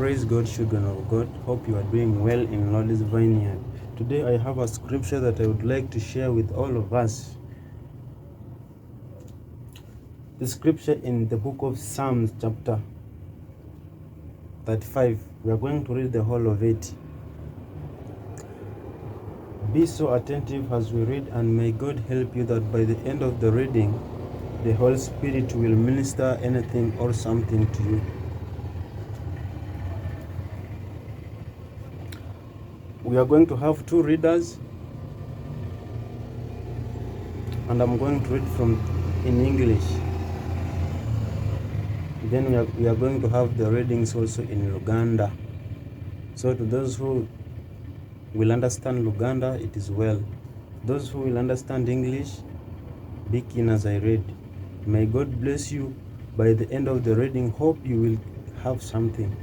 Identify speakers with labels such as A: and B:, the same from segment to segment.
A: Praise God, children of God. Hope you are doing well in Lord's Vineyard. Today I have a scripture that I would like to share with all of us. The scripture in the book of Psalms chapter 35. We are going to read the whole of it. Be so attentive as we read, and may God help you that by the end of the reading, the Holy Spirit will minister anything or something to you. We are going to have two readers, and I'm going to read from in English. Then we are going to have the readings also in Luganda. So to those who will understand Luganda, it is well. Those who will understand English, be keen as I read. May God bless you. By the end of the reading, hope you will have something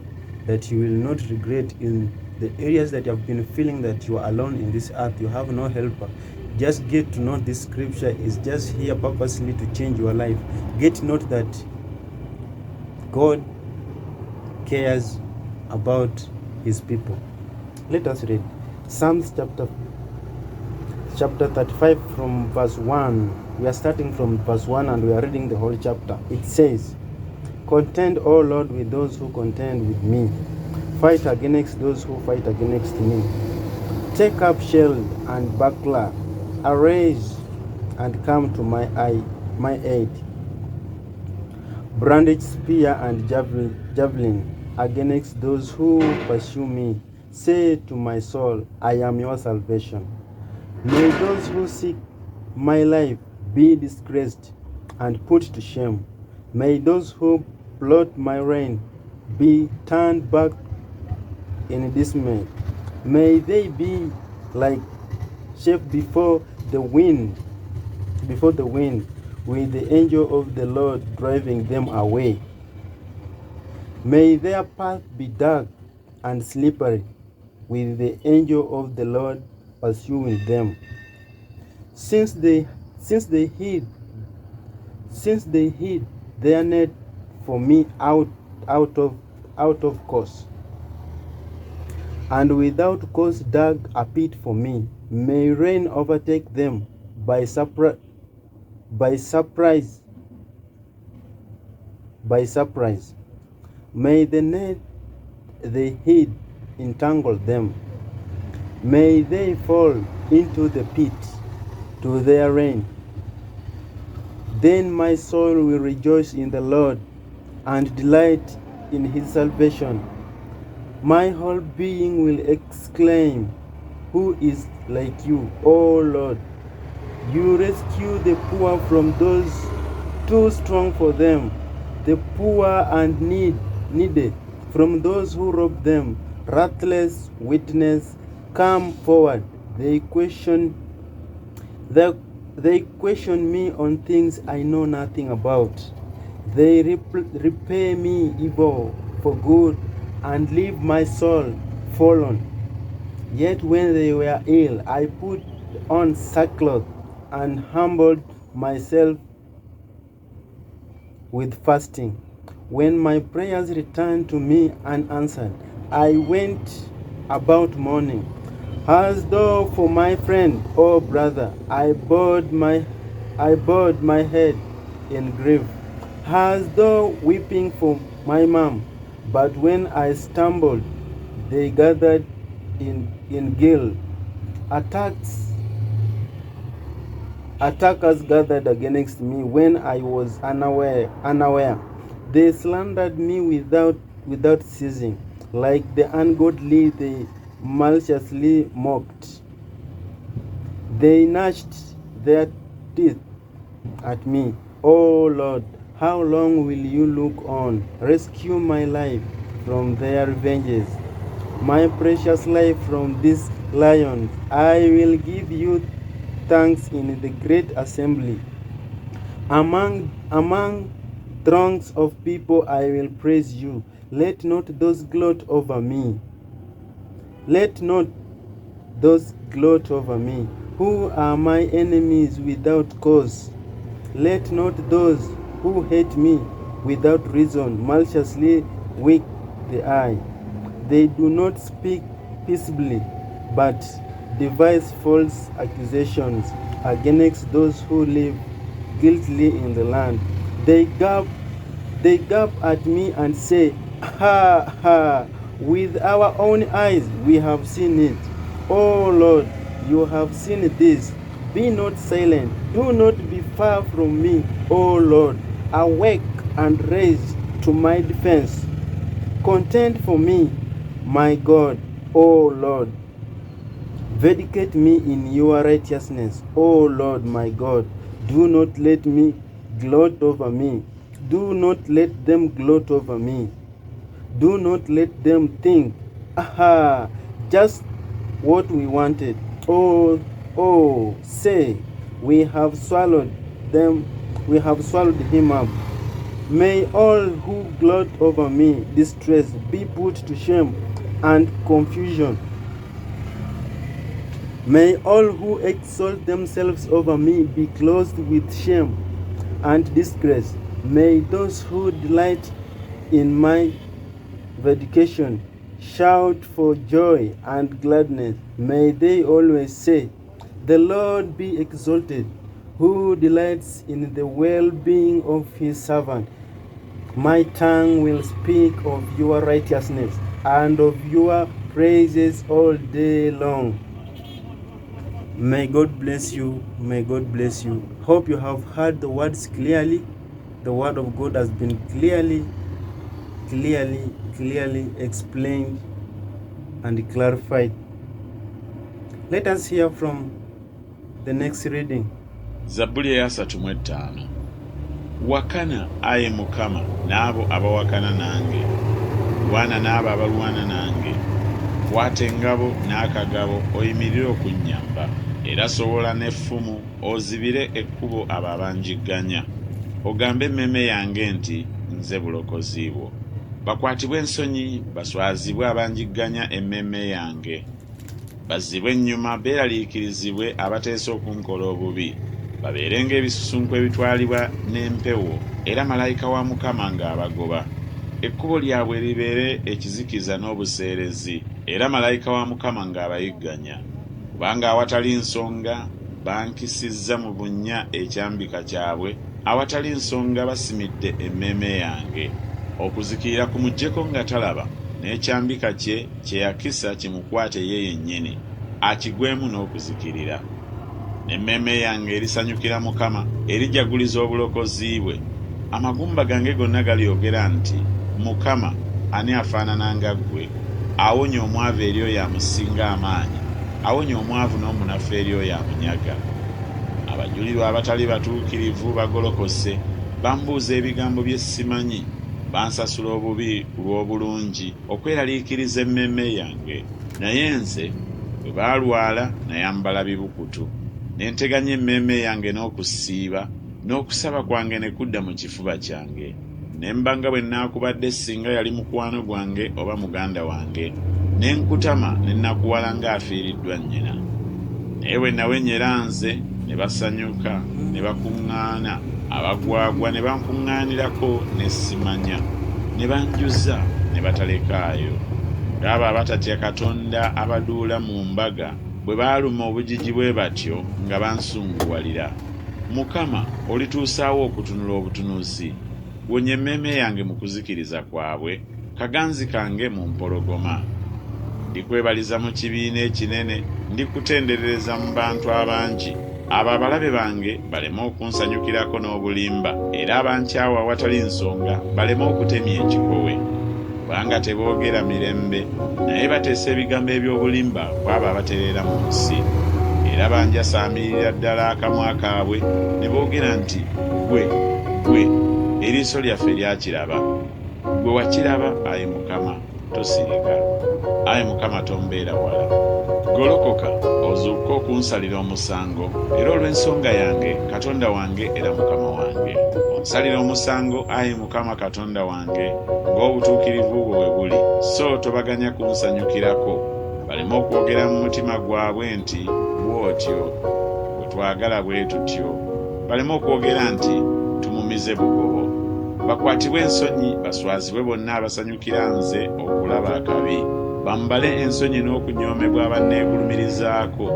A: that you will not regret in the areas that you have been feeling that you are alone in this earth. You have no helper. Just get to know this scripture is just here purposely to change your life. Get to note that God cares about his people. Let us read Psalms chapter 35 from verse 1. We are starting from verse 1 and we are reading the whole chapter. It says, "Contend, O Lord, with those who contend with me. Fight against those who fight against me. Take up shield and buckler, arise and come to my aid. Brandish spear and javelin against those who pursue me. Say to my soul, I am your salvation. May those who seek my life be disgraced and put to shame. May those who plot my reign be turned back in dismay. May they be like chaff before the wind, with the angel of the Lord driving them away. May their path be dark and slippery, with the angel of the Lord pursuing them. Since they hid their net for me out of course, and without cause dug a pit for me. May rain overtake them by surprise. May the net they hid entangle them. May they fall into the pit to their ruin. Then my soul will rejoice in the Lord and delight in his salvation. My whole being will exclaim, who is like you, O Lord? You rescue the poor from those too strong for them, the poor and needy from those who rob them. Ruthless witness, come forward. They question me on things I know nothing about. They repay me evil for good and leave my soul fallen. Yet when they were ill, I put on sackcloth and humbled myself with fasting. When my prayers returned to me unanswered, I went about mourning. As though for my friend or brother, I bowed my head in grief, as though weeping for my mom. But when I stumbled, they gathered in guilt. Attackers gathered against me when I was unaware. They slandered me without ceasing. Like the ungodly, they maliciously mocked. They gnashed their teeth at me. O Lord, how long will you look on? Rescue my life from their revenges, my precious life from these lions. I will give you thanks in the great assembly. Among throngs of people I will praise you. Let not those gloat over me. Let not those gloat over me, who are my enemies without cause. Let not those who hate me without reason maliciously wink the eye. They do not speak peaceably, but devise false accusations against those who live guiltily in the land. They gap at me and say, Ha, ha, with our own eyes we have seen it. O Lord, you have seen this. Be not silent. Do not be far from me, O Lord. Awake and raise to my defense. Contend for me, my God, O Lord. Vindicate me in your righteousness, O Lord my God. Do not let me gloat over me. Do not let them gloat over me. Do not let them think, aha, just what we wanted. Oh, say, we have swallowed him up. May all who gloat over me distress be put to shame and confusion. May all who exalt themselves over me be clothed with shame and disgrace. May those who delight in my vindication shout for joy and gladness. May they always say, the Lord be exalted, who delights in the well-being of his servant. My tongue will speak of your righteousness and of your praises all day long. May God bless you. May God bless you. Hope you have heard the words clearly. The word of God has been clearly explained and clarified. Let us hear from the next reading.
B: Zaburi ya 35. Wakana aye Mukama n'abo abawakana nange, lwana n'abo abalwana nange. Kwata engabo n'akagabo oyimirire okunnyamba, era sowola n'effumu ozibire ekkubo abo abanjigganya. Ogambe emmeeme yange nti nze bulokozi bwo. Bakwatibwe ensonyi baswazibwe abanjigganya emmeeme yange. Bazzibwe ennyuma beeraliikirizibwe abateesa okunkola obubi. Babeerenga ebisusunku ebitwalibwa n'empewo, era malayika wa Mukama ng'abagoba. Ekkubo lyabwe libeere ekizikiza n'obuseerezi, era malayika wa Mukama ng'abayigganya. Kubanga awatali nsonga bankisizza mu bunnya ekyambika kyabwe, awatali nsonga basimidde emmeeme yange. Okuzikirira kumuggyeko nga talaba, n'ekyambika kye kye yakisa kimukwate ye yennyini, akigwemu n'okuzikirira. Emmeeme yange erisanyukira Mukama, erijaguliza obulokozi bwe. Amagumba gange gonna galyogera nti, Mukama ani afaanana nga ggwe? Awonya omwavu eri oyo amusinga amaanyi, awonya omwavu n'omunafu eri oyo amunyaga. Abajulirwa abatali batuukirivu bagolokose, bambuuza ebigambo bye simanyi, bansasula obubi ku lw'obulungi okweraliikiriza emmeeme yange. Naye nze bwe baalwala nayambala bibukutu, ne nteganya emmeeme yange n'okusiiba, n'okusaba kwange ne kudda mu kifuba kyange. Ne mbanga bwe nnaakubadde singa yali mukwano gwange oba muganda wange, ne nkutama ne nnakuwala ng'afiiriddwa nnyina. Naye bwe nawenyera nze ne basanyuka, ne bakuŋŋaana, abagwagwa ne bankuŋŋaanirako ne simanya, ne banjuza ne batalekaayo. Ng'abo abatatya Katonda abaduula mu mbaga bwe baaluma obujiji bwe batyo nga bansunguwalira. Mukama olituusaawo okutunula obutunuzi. Wonya emmeeme yange mu kuzikiriza kwabwe, kaganzi kange mu mpologoma. Ndikwebaliza mu kibiina ekinene, ndikutenderereza mu bantu abangi. Abo abalabe bange baleme okunsanyukirako n'obulimba, era abankyawa awatali nsonga baleme okutemya ekikowe. Kubanga teboogera mirembe, naye bateesa ebigambo eby'obulimba kwabo abatereera mu nsi. Era banjasaamirira ddala akamwa kaabwe, ne boogera nti, Gwe, eriiso lyaffe lyakiraba. Gwe wakiraba, Ayi Mukama, tosirika. Ayi Mukama, tombeera wala. Golokoka ozuuke okunsalira omusango, era olw'ensonga yange, Katonda wange era Mukama wange. Onsalira omusango, Ayi Mukama Katonda wange, ng'obutuukirivu bwe bwe buli, so tobaganya kunsanyukirako. Baleme okwogera mu mutima gwabwe nti, bw'otyo, bwe twagala bwe tutyo. Baleme okwogera nti, tumumize bugobo. bakwatibwe ensonyi baswazibwe bonna abasanyukira nze okulaba akabi, bambale ensonyi n'okunyoomebwa abanneegulumirizaako,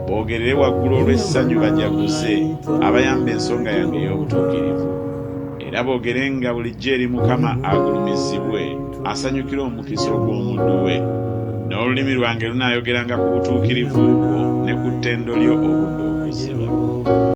B: boogerere waggulu olw'essanyu bajaguze abayamba ensonga yange ey'obutuukirivu, era boogerenga bulijjo eri Mukama agulumizibwe, asanyukira omukisa ogw'omuddu we. N'olulimi lwange lunaayogeranga ku butuukirivu bwo ne ku ttendo lyo obudde okuziba.